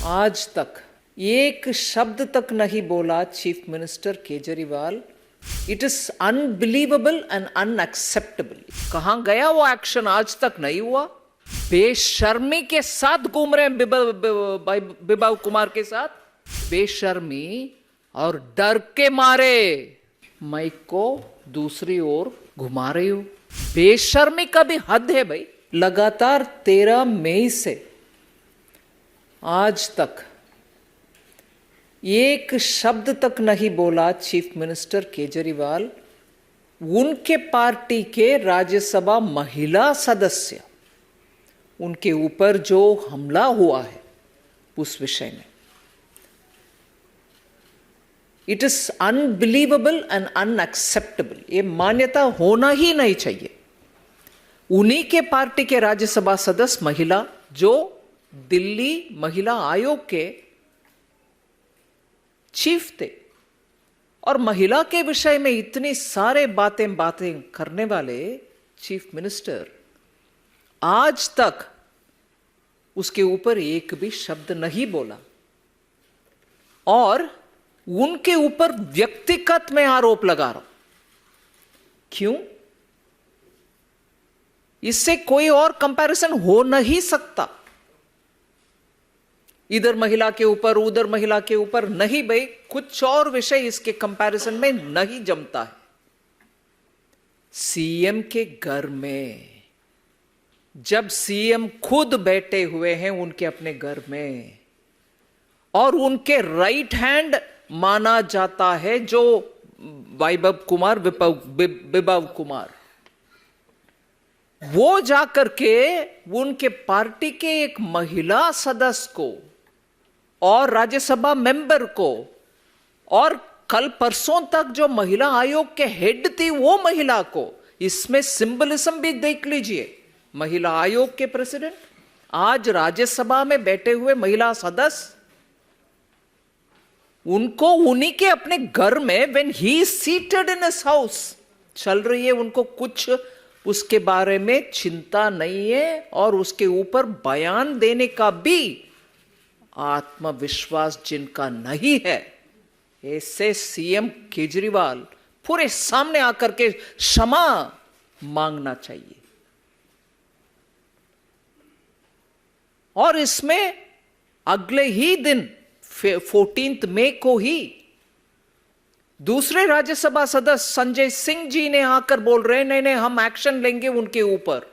आज तक एक शब्द तक नहीं बोला chief minister Kejriwal. It is unbelievable and unacceptable. कहां गया वो एक्शन? आज तक नहीं हुआ। बेशर्मी के साथ घूम रहे हैं बिबाव कुमार के साथ। बेशर्मी और डर के मारे माइक को दूसरी ओर घुमा रही हो। बेशर्मी का भी हद है भाई। लगातार 13 मई से आज तक एक शब्द तक नहीं बोला चीफ मिनिस्टर केजरीवाल। उनके पार्टी के राज्यसभा महिला सदस्य, उनके ऊपर जो हमला हुआ है उस विषय में, it is unbelievable and unacceptable. ये मान्यता होना ही नहीं चाहिए। उन्हीं के पार्टी के राज्यसभा सदस्य महिला, जो दिल्ली महिला आयोग के चीफ थे, और महिला के विषय में इतनी सारे बातें करने वाले चीफ मिनिस्टर आज तक उसके ऊपर एक भी शब्द नहीं बोला। और उनके ऊपर व्यक्तिगत में आरोप लगा रहा हूं। क्यों? इससे कोई और कंपैरिजन हो नहीं सकता। इधर महिला के ऊपर, उधर महिला के ऊपर नहीं भाई। कुछ और विषय इसके कंपैरिजन में नहीं जमता है। सीएम के घर में, जब सीएम खुद बैठे हुए हैं उनके अपने घर में, और उनके राइट हैंड माना जाता है जो बिबाव कुमार, वो जाकर के उनके पार्टी के एक महिला सदस्य को और राज्यसभा मेंबर को, और कल परसों तक जो महिला आयोग के हेड थी वो महिला को, इसमें सिंबलिज्म भी देख लीजिए। महिला आयोग के प्रेसिडेंट आज राज्यसभा में बैठे हुए महिला सदस्य, उनको उन्हीं के अपने घर में when he seated in his house चल रही है, उनको कुछ उसके बारे में चिंता नहीं है, और उसके ऊपर बयान देने का भी आत्मविश्वास जिनका नहीं है, ऐसे सीएम केजरीवाल पूरे सामने आकर के क्षमा मांगना चाहिए। और इसमें अगले ही दिन 14 मई को ही दूसरे राज्यसभा सदस्य संजय सिंह जी ने आकर बोल रहे हैं नहीं नहीं हम एक्शन लेंगे उनके ऊपर।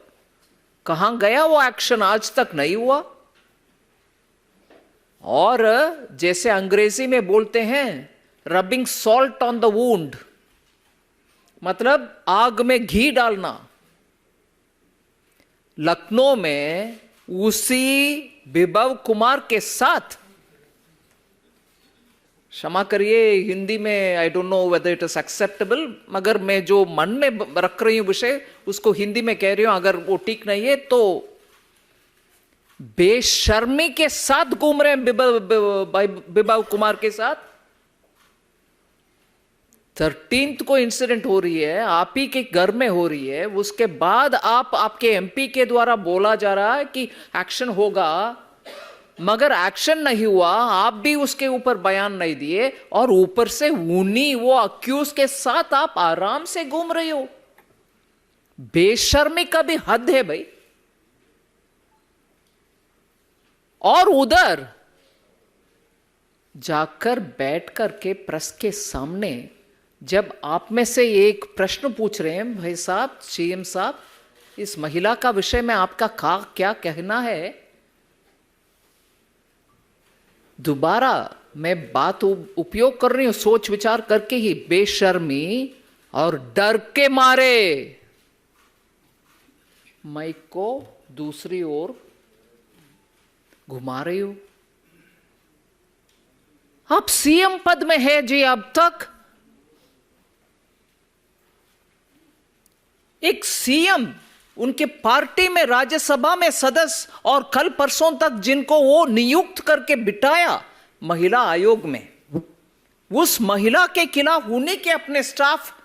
कहां गया वो एक्शन? आज तक नहीं हुआ। और जैसे अंग्रेजी में बोलते हैं rubbing salt on the wound, मतलब आग में घी डालना। लखनऊ में उसी बिबाव कुमार के साथ, क्षमा करिए हिंदी में I don't know whether it is acceptable, मगर मैं जो मन में रख रही हूं विषय उसको हिंदी में कह रही हूं, अगर वो ठीक नहीं है तो बेशर्मी के साथ घूम रहे हैं बिबाव कुमार के साथ। 13 को इंसिडेंट हो रही है, आप ही के घर में हो रही है। उसके बाद आपके एमपी के द्वारा बोला जा रहा है कि एक्शन होगा, मगर एक्शन नहीं हुआ। आप भी उसके ऊपर बयान नहीं दिए, और ऊपर से उन्हीं वो अक्यूज के साथ आप आराम से घूम रहे हो। बेशर्मी का भी हद है भाई। और उधर जाकर बैठ करके प्रेस के सामने जब आप में से एक प्रश्न पूछ रहे हैं, भाई साहब, सीएम साहब, इस महिला का विषय में आपका क्या कहना है, दोबारा मैं बात उपयोग कर रही हूं सोच विचार करके ही, बेशर्मी और डर के मारे माइक को दूसरी ओर घुमा रही हो। आप सीएम पद में है जी। अब तक एक सीएम, उनके पार्टी में राज्यसभा में सदस्य, और कल परसों तक जिनको वो नियुक्त करके बिठाया महिला आयोग में, उस महिला के खिलाफ उन्हीं के अपने स्टाफ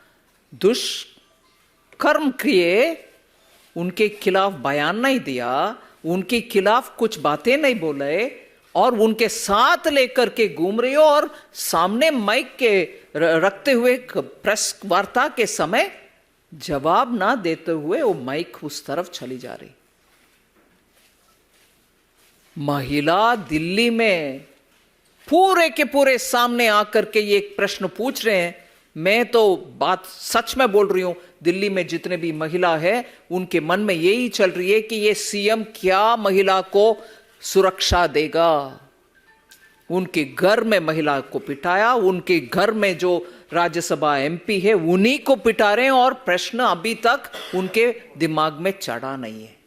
दुष्कर्म किए, उनके खिलाफ बयान नहीं दिया, उनके खिलाफ कुछ बातें नहीं बोले, और उनके साथ लेकर के घूम रही हो और सामने माइक के रखते हुए प्रेस वार्ता के समय जवाब ना देते हुए वो माइक उस तरफ चली जा रही। महिला दिल्ली में पूरे के पूरे सामने आकर के ये एक प्रश्न पूछ रहे हैं। मैं तो बात सच में बोल रही हूं, दिल्ली में जितने भी महिला है उनके मन में यही चल रही है कि ये सीएम क्या महिला को सुरक्षा देगा। उनके घर में महिला को पिटाया, उनके घर में जो राज्यसभा एमपी है उन्हीं को पिटा रहे हैं और प्रश्न अभी तक उनके दिमाग में चढ़ा नहीं है।